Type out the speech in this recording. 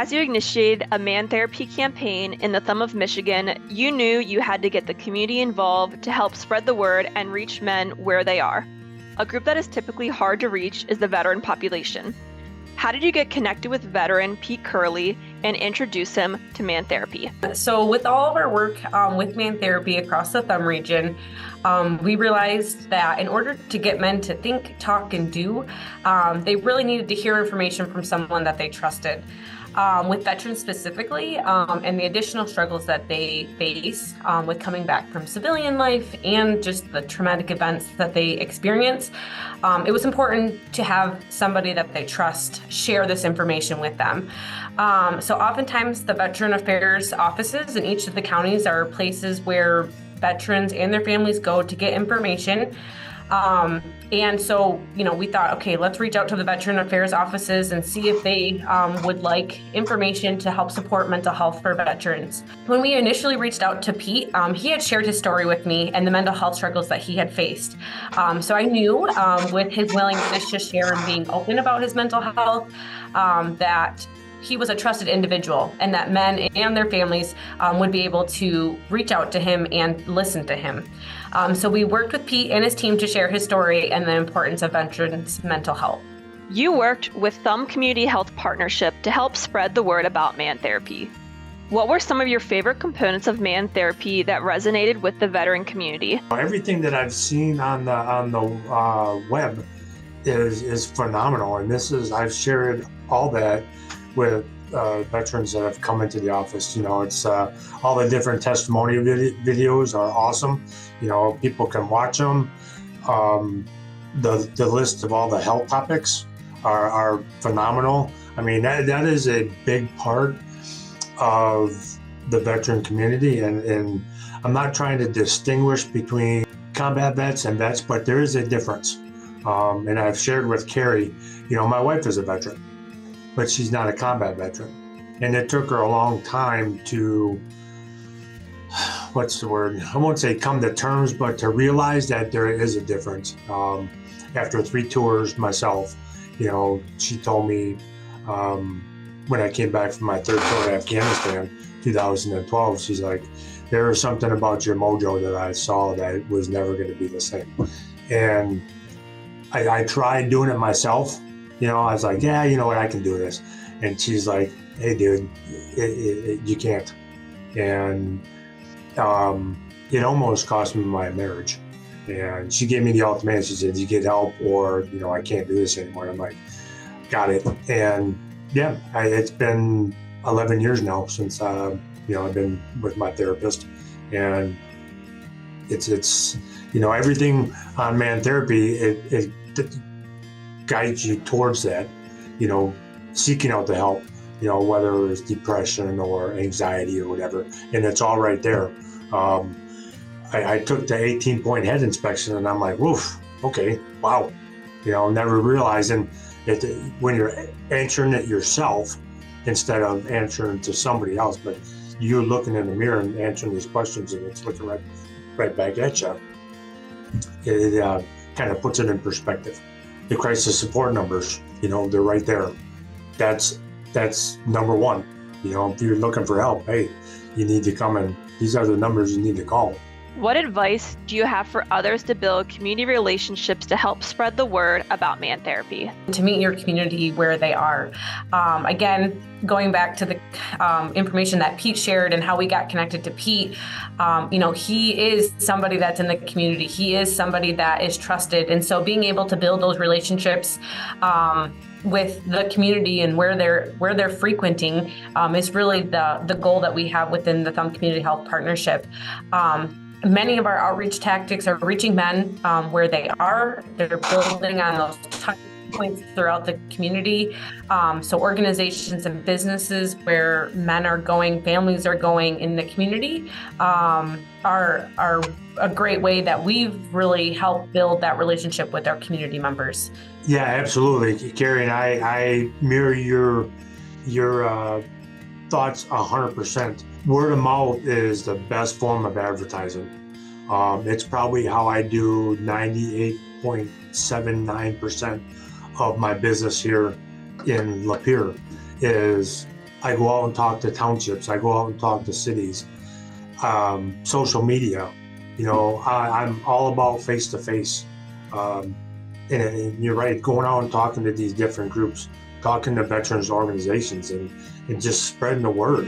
As you initiated a man therapy campaign in the Thumb of Michigan, you knew you had to get the community involved to help spread the word and reach men where they are. A group that is typically hard to reach is the veteran population. How did you get connected with veteran Pete Kirley and introduce him to man therapy? So with all of our work with man therapy across the Thumb region, we realized that in order to get men to think, talk, and do, they really needed to hear information from someone that they trusted. With veterans specifically, and the additional struggles that they face with coming back from civilian life and just the traumatic events that they experience, it was important to have somebody that they trust share this information with them. So oftentimes the Veteran Affairs offices in each of the counties are places where veterans and their families go to get information. And so, we thought, okay, let's reach out to the Veteran Affairs offices and see if they would like information to help support mental health for veterans. When we initially reached out to Pete, he had shared his story with me and the mental health struggles that he had faced. So I knew with his willingness to share and being open about his mental health, that he was a trusted individual and that men and their families would be able to reach out to him and listen to him. So we worked with Pete and his team to share his story and the importance of veterans' mental health. You worked with Thumb Community Health Partnership to help spread the word about man therapy. What were some of your favorite components of man therapy that resonated with the veteran community? Everything that I've seen on the web is phenomenal, and I've shared all that with veterans that have come into the office. It's all the different testimonial videos are awesome. People can watch them. The list of all the health topics are phenomenal. I mean, that is a big part of the veteran community, and I'm not trying to distinguish between combat vets and vets, but there is a difference. And I've shared with Kari, my wife is a veteran, but she's not a combat veteran. And it took her a long time to, what's the word? I won't say come to terms, but to realize that there is a difference. After 3 tours myself, she told me when I came back from my 3rd tour to Afghanistan, 2012, she's like, there was something about your mojo that I saw that was never going to be the same. And I tried doing it myself. I was like, yeah, you know what, I can do this. And she's like, hey, dude, you can't. And it almost cost me my marriage. And she gave me the ultimatum. She said, you get help or, I can't do this anymore. I'm like, got it. And yeah, it's been 11 years now since, I've been with my therapist. And it's everything on man therapy, it guides you towards that, seeking out the help, whether it's depression or anxiety or whatever, and it's all right there. I took the 18-point head inspection and I'm like, woof, okay, wow. Never realizing it when you're answering it yourself instead of answering to somebody else, but you're looking in the mirror and answering these questions and it's looking right back at you. It kind of puts it in perspective. The crisis support numbers, they're right there. That's number one. If you're looking for help, hey, you need to come in. These are the numbers you need to call. What advice do you have for others to build community relationships to help spread the word about man therapy? To meet your community where they are. Again, going back to the information that Pete shared and how we got connected to Pete, he is somebody that's in the community. He is somebody that is trusted. And so being able to build those relationships with the community and where they're frequenting is really the goal that we have within the Thumb Community Health Partnership. Many of our outreach tactics are reaching men where they are. They're building on those touch points throughout the community. So organizations and businesses where men are going, families are going in the community are a great way that we've really helped build that relationship with our community members. Yeah, absolutely. Kari and I mirror your thoughts 100%. Word of mouth is the best form of advertising. It's probably how I do 98.79% of my business here in Lapeer is I go out and talk to townships. I go out and talk to cities. Social media, I'm all about face-to-face. And you're right, going out and talking to these different groups, talking to veterans organizations and just spreading the word.